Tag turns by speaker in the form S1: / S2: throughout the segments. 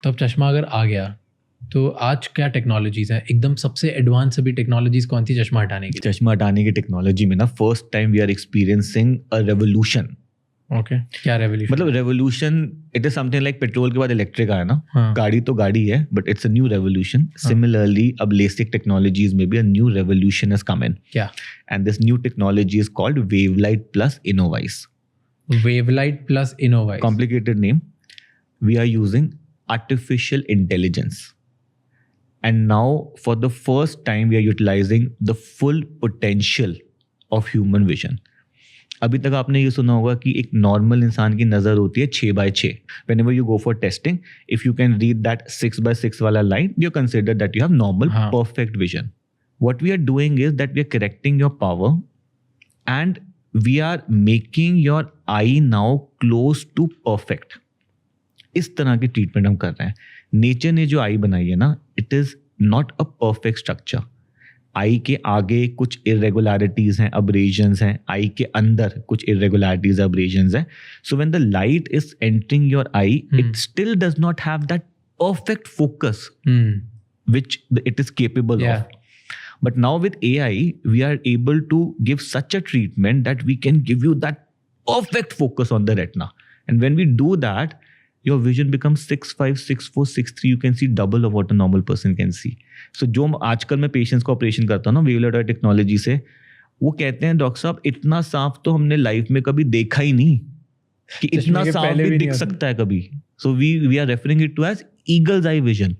S1: तो अब चश्मा अगर आ गया तो आज क्या टेक्नोलॉजीज है, एकदम सबसे एडवांस सभी टेक्नोलॉजीज कौन सी चश्मा हटाने की?
S2: चश्मा हटाने की टेक्नोलॉजी में ना first time we are experiencing a revolution.
S1: Okay, क्या रेवोल्यूशन?
S2: मतलब revolution, it is something like petrol के बाद इलेक्ट्रिक आया ना.
S1: हाँ.
S2: गाड़ी तो गाड़ी है, but it's a new revolution. Similarly अब लेसिक टेक्नोलॉजीज में भी a new revolution has come in.
S1: क्या?
S2: And this new technology is called WaveLight plus InnovEyes.
S1: WaveLight plus InnovEyes.
S2: Complicated name. We are using artificial intelligence. And now for the first time we are utilizing the full potential of human vision. अभी तक आपने ये सुना होगा कि एक normal इंसान की नज़र होती है 6x6. Whenever you go for testing, if you can read that 6x6 वाला line, you consider that you have normal perfect vision. What we are doing is that we are correcting your power and we are making your eye now close to perfect. इस तरह की treatment हम कर रहे हैं. Nature ने जो आई बनाई है ना, it is not a perfect structure. Eye के आगे कुछ इरेगुलरिटीज हैं, अब्रेजन्स हैं. आई के अंदर कुछ इरेगुलरिटीज, अब्रेजन्स हैं. So when the light is entering your I, it still does not have that perfect focus which it is capable of. But now with AI, we are able to give such a treatment that we can give you that perfect focus on the retina. And when we do that, your vision becomes 6.5, 6.4, 6.3. You can see double of what a normal person can see. So जो आजकल मैं patients का operation करता हूँ ना WaveLight technology से, वो कहते हैं डॉक्टर साहब इतना साफ तो हमने लाइफ में कभी देखा ही नहीं कि इतना साफ भी दिख सकता है कभी. So we are referring it to as eagle's eye vision.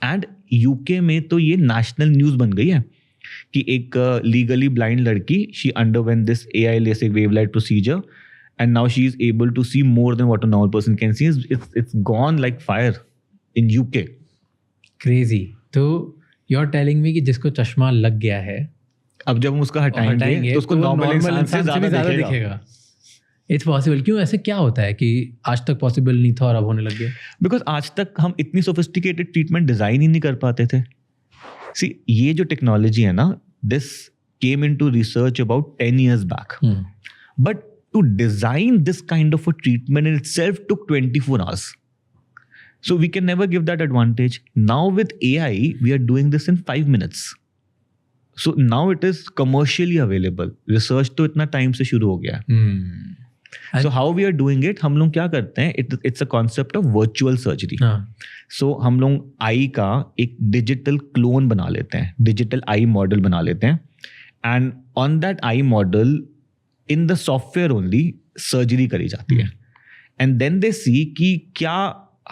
S2: And UK में तो ये नेशनल न्यूज़ बन गई है कि एक लीगली ब्लाइंड लड़की, she underwent this AI LASIK WaveLight procedure and now she is able to see more than what a normal person can see. It's gone like fire in UK.
S1: Crazy. तो you're telling me कि जिसको चश्मा लग गया है,
S2: अब जब हम उसका हटाएंगे तो उसको नॉर्मल इंसान से ज़्यादा दिखेगा.
S1: It's possible. क्यों ऐसे क्या होता है कि आज तक पॉसिबल नहीं था और अब होने लग गया?
S2: Because आज तक हम इतनी सोफिस्टिकेटेड ट्रीटमेंट डिज़ाइन ही नहीं कर पाते थे. See, ये जो टेक्नोलॉजी है ना, this came into research about 10 years back. But to design this kind of a treatment in itself took 24 hours. So we can never give that advantage. Now with AI, we are doing this in 5 minutes. So now it is commercially available. Research तो इतना time से शुरू हो गया. So how we are doing it? हम लोग क्या करते हैं? It's a concept of virtual surgery. So हम लोग eye का एक digital clone बना लेते हैं, digital eye model बना लेते हैं, and on that eye model, in the software only, surgery करी जाती है. And then they see कि क्या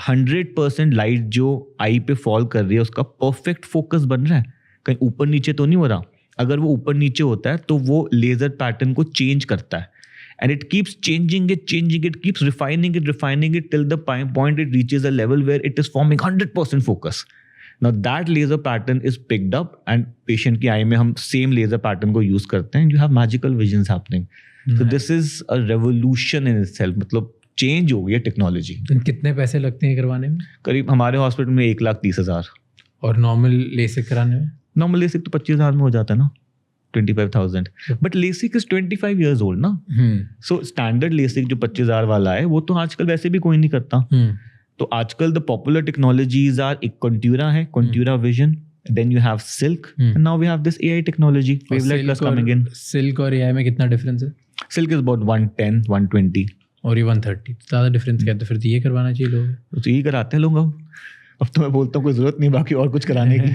S2: 100% लाइट जो आई पे फॉल कर रही है उसका परफेक्ट फोकस बन रहा है, कहीं ऊपर नीचे तो नहीं हो रहा. अगर वो ऊपर नीचे होता है तो वो लेजर पैटर्न को चेंज करता है. And it keeps changing it, keeps refining it till the point it reaches a level where it is forming 100% focus. Now that laser pattern is picked up and patient की eye में हम same laser pattern को use करते हैं and you have magical visions happening. So this is a revolution in itself. मतलब change हो गई है टेक्नोलॉजी.
S1: कितने पैसे लगते हैं करवाने में?
S2: करीब हमारे हॉस्पिटल में 1,30,000.
S1: और नॉर्मल लेसिक कराने में?
S2: नॉर्मल लेसिक तो 25,000 में हो जाता है ना, 25,000. But LASIK is 25 years old ना. सो स्टैंडर्ड लेसिक जो 25,000 वाला है वो तो आजकल वैसे भी कोई नहीं करता. तो आजकल द पॉपुलर टेक्नोलॉजीज आर, एक कंट्यूरा है, कंट्यूरा vision, then you have Silk, and now we have this AI technology, wavelength plus coming in.
S1: Silk और AI में कितना डिफरेंस है?
S2: Silk is about 110, 120.
S1: और ये 130. ज़्यादा डिफरेंस क्या है? तो फिर तो ये करवाना चाहिए लोग.
S2: तो ये कराते हैं लोग. अब तो मैं बोलता हूँ कोई ज़रूरत नहीं बाकी और कुछ कराने की.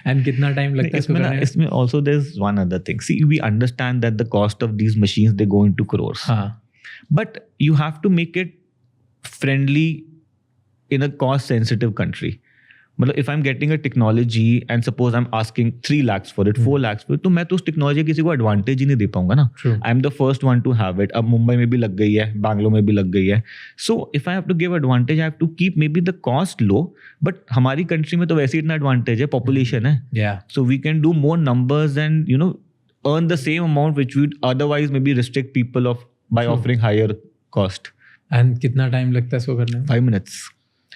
S1: एंड कितना टाइम लगता है इसको करने में?
S2: इसमें also there's one other thing. See, we understand that the cost of these machines, they go into crores. But you have to make it friendly in a cost sensitive country. मतलब if I'm getting a technology and suppose I'm asking 3 lakhs for it, 4 lakhs for it, तो मैं तो उस technology किसी को advantage ही नहीं दे पाऊंगा ना. I'm the first one to have it. अब मुंबई में भी लग गई है, बैंगलोर में भी लग गई है. So if I have to give advantage, I have to keep maybe the cost low. But हमारी कंट्री में तो वैसे ही इतना एडवांटेज है, पॉपुलेशन है. So we can do more numbers and earn the same amount which would otherwise maybe restrict people by offering higher cost.
S1: And कितना time लगता है इसको करने में?
S2: 5 minutes.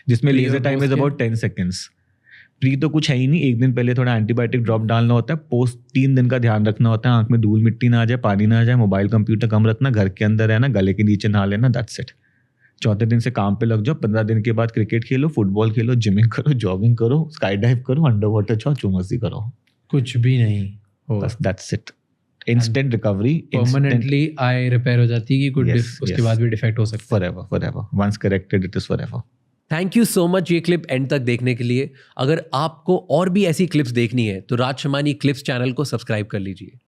S2: जिसमें leisure time is about 10 seconds. Pre तो कुछ है ही नहीं, एक दिन पहले थोड़ा एंटीबायोटिक ड्रॉप डालना होता है, पोस्ट 3 दिन का ध्यान रखना होता है, आंख में धूल मिट्टी ना आ जाए, पानी ना आ जाए, मोबाइल कंप्यूटर कम रखना, घर के अंदर रहना, गले के नीचे नहा लेना, दैट्स इट. चौथे दिन से काम पे लग जाओ, 15 दिन के बाद क्रिकेट खेलो, फुटबॉल खेलो, जिमिंग करो, जॉगिंग करो, स्काई डाइव करो, अंडर वाटर जाओ, जो मर्जी करो,
S1: कुछ भी नहीं हो,
S2: बस that's it. Instant recovery,
S1: permanently I repair हो जाती है कि कुछ
S2: Yes,
S1: उसके
S2: yes.
S1: बाद भी डिफेक्ट हो सकता है.
S2: forever. Once corrected, it is forever.
S3: Thank you so much ये क्लिप एंड तक देखने के लिए. अगर आपको और भी ऐसी क्लिप्स देखनी है तो राज शमानी क्लिप्स चैनल को सब्सक्राइब कर लीजिए.